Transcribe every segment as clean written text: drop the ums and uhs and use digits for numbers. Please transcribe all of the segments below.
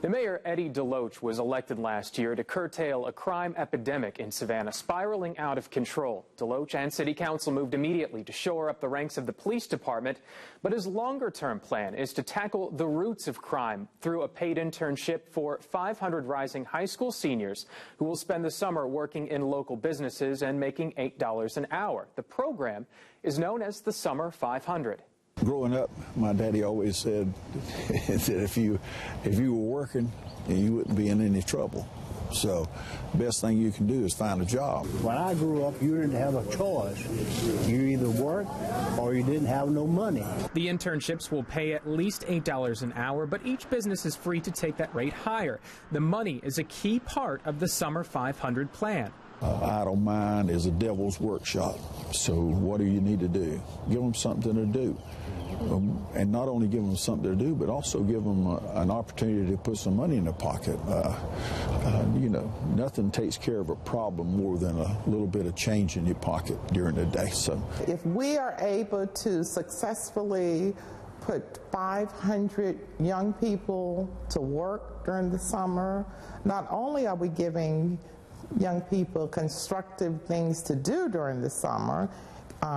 The mayor, Eddie DeLoach, was elected last year to curtail a crime epidemic in Savannah spiraling out of control. DeLoach and city council moved immediately to shore up the ranks of the police department, but his longer-term plan is to tackle the roots of crime through a paid internship for 500 rising high school seniors who will spend the summer working in local businesses and making $8 an hour. The program is known as the Summer 500. Growing up, my daddy always said that if you were working, you wouldn't be in any trouble. So the best thing you can do is find a job. When I grew up, you didn't have a choice. You either worked or you didn't have no money. The internships will pay at least $8 an hour, but each business is free to take that rate higher. The money is a key part of the Summer 500 plan. Idle mind is a devil's workshop. So what do you need to do? Give them something to do. And not only give them something to do, but also give them an opportunity to put some money in their pocket. You know, nothing takes care of a problem more than a little bit of change in your pocket during the day. So, if we are able to successfully put 500 young people to work during the summer, not only are we giving young people constructive things to do during the summer,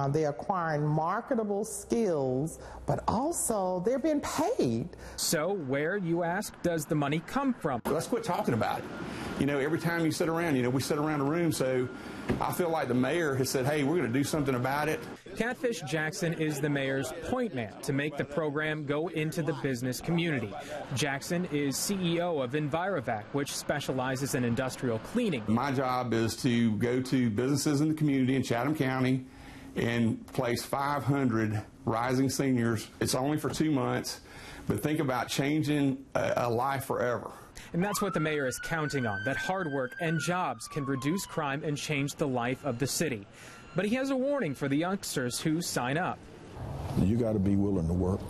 they're acquiring marketable skills, but also they're being paid. So where, you ask, does the money come from? Let's quit talking about it. You know, every time you sit around, we sit around a room, so I feel like the mayor has said, hey, we're going to do something about it. Catfish Jackson is the mayor's point man to make the program go into the business community. Jackson is CEO of EnviroVac, which specializes in industrial cleaning. My job is to go to businesses in the community in Chatham County and place 500 rising seniors. It's only for 2 months, but think about changing a life forever. And that's what the mayor is counting on, that hard work and jobs can reduce crime and change the life of the city. But he has a warning for the youngsters who sign up. You got to be willing to work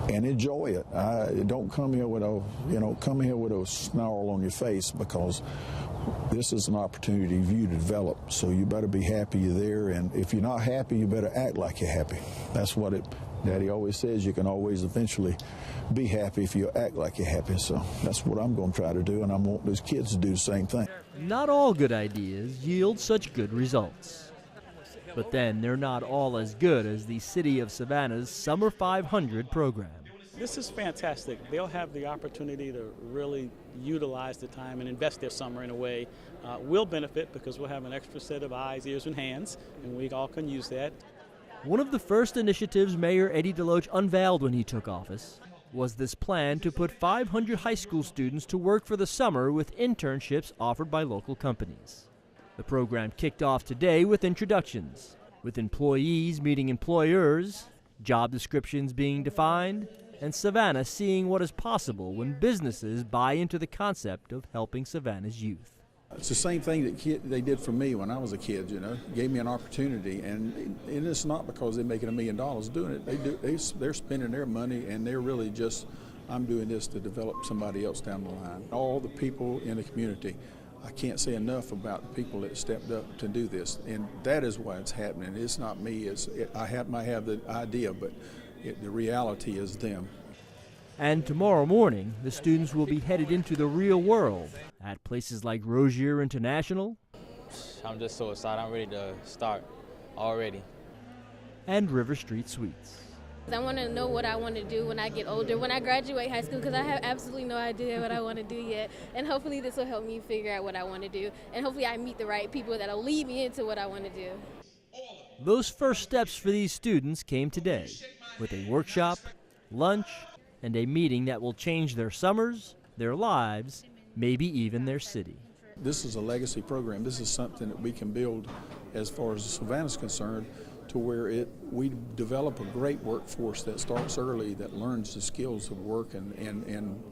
and enjoy it. Don't come here with a snarl on your face, because this is an opportunity for you to develop. So you better be happy you're there, and if you're not happy, you better act like you're happy. That's what Daddy always says. You can always eventually be happy if you act like you're happy. So that's what I'm going to try to do, and I want those kids to do the same thing. Not all good ideas yield such good results. But then they're not all as good as the City of Savannah's Summer 500 program. This is fantastic. They'll have the opportunity to really utilize the time and invest their summer in a way. We'll benefit because we'll have an extra set of eyes, ears, and hands, and we all can use that. One of the first initiatives Mayor Eddie DeLoach unveiled when he took office was this plan to put 500 high school students to work for the summer with internships offered by local companies. The program kicked off today with introductions, with employees meeting employers, job descriptions being defined, and Savannah seeing what is possible when businesses buy into the concept of helping Savannah's youth. It's the same thing that they did for me when I was a kid, gave me an opportunity, and it's not because they're making $1 million doing it. They're spending their money, and they're really just, I'm doing this to develop somebody else down the line. All the people in the community, I can't say enough about the people that stepped up to do this, and that is why it's happening. It's not me. I might have the idea, but the reality is them. And tomorrow morning, the students will be headed into the real world at places like Rozier International. I'm just so excited. I'm ready to start already. And River Street Suites. I want to know what I want to do when I get older, when I graduate high school, because I have absolutely no idea what I want to do yet. And hopefully this will help me figure out what I want to do. And hopefully I meet the right people that will lead me into what I want to do. Those first steps for these students came today with a workshop, lunch, and a meeting that will change their summers, their lives, maybe even their city. This is a legacy program. This is something that we can build as far as Savannah's concerned, to where we develop a great workforce that starts early, that learns the skills of work and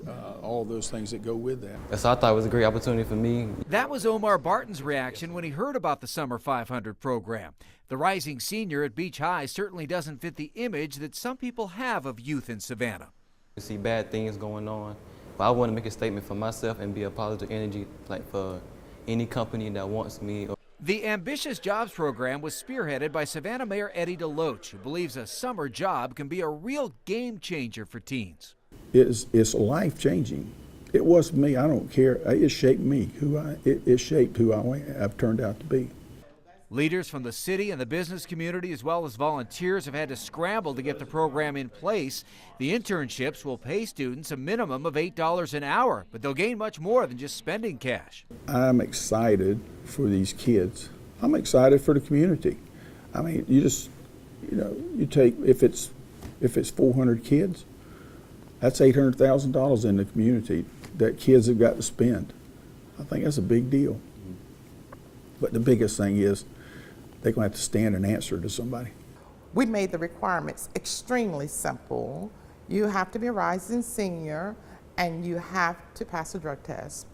all those things that go with that. So I thought it was a great opportunity for me. That was Omar Barton's reaction when he heard about the Summer 500 program. The rising senior at Beach High certainly doesn't fit the image that some people have of youth in Savannah. You see bad things going on, but I want to make a statement for myself and be a positive energy, like for any company that wants me. The Ambitious Jobs program was spearheaded by Savannah Mayor Eddie DeLoach, who believes a summer job can be a real game changer for teens. it's life changing. It was for me. I don't care. It shaped me. It shaped who I've turned out to be. Leaders from the city and the business community, as well as volunteers, have had to scramble to get the program in place. The internships will pay students a minimum of $8 an hour, but they'll gain much more than just spending cash. I'm excited for these kids. I'm excited for the community. I mean, you take, if it's 400 kids, that's $800,000 in the community that kids have got to spend. I think that's a big deal. But the biggest thing is they're going to have to stand and answer to somebody. We made the requirements extremely simple. You have to be a rising senior and you have to pass a drug test.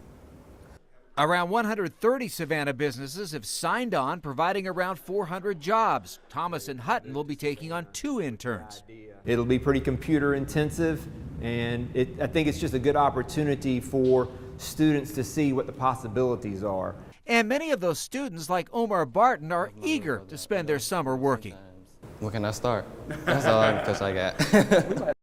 Around 130 Savannah businesses have signed on, providing around 400 jobs. Thomas and Hutton will be taking on 2 interns. It'll be pretty computer intensive, and I think it's just a good opportunity for students to see what the possibilities are. And many of those students, like Omar Barton, are eager to spend their summer working. When can I start? That's all I got.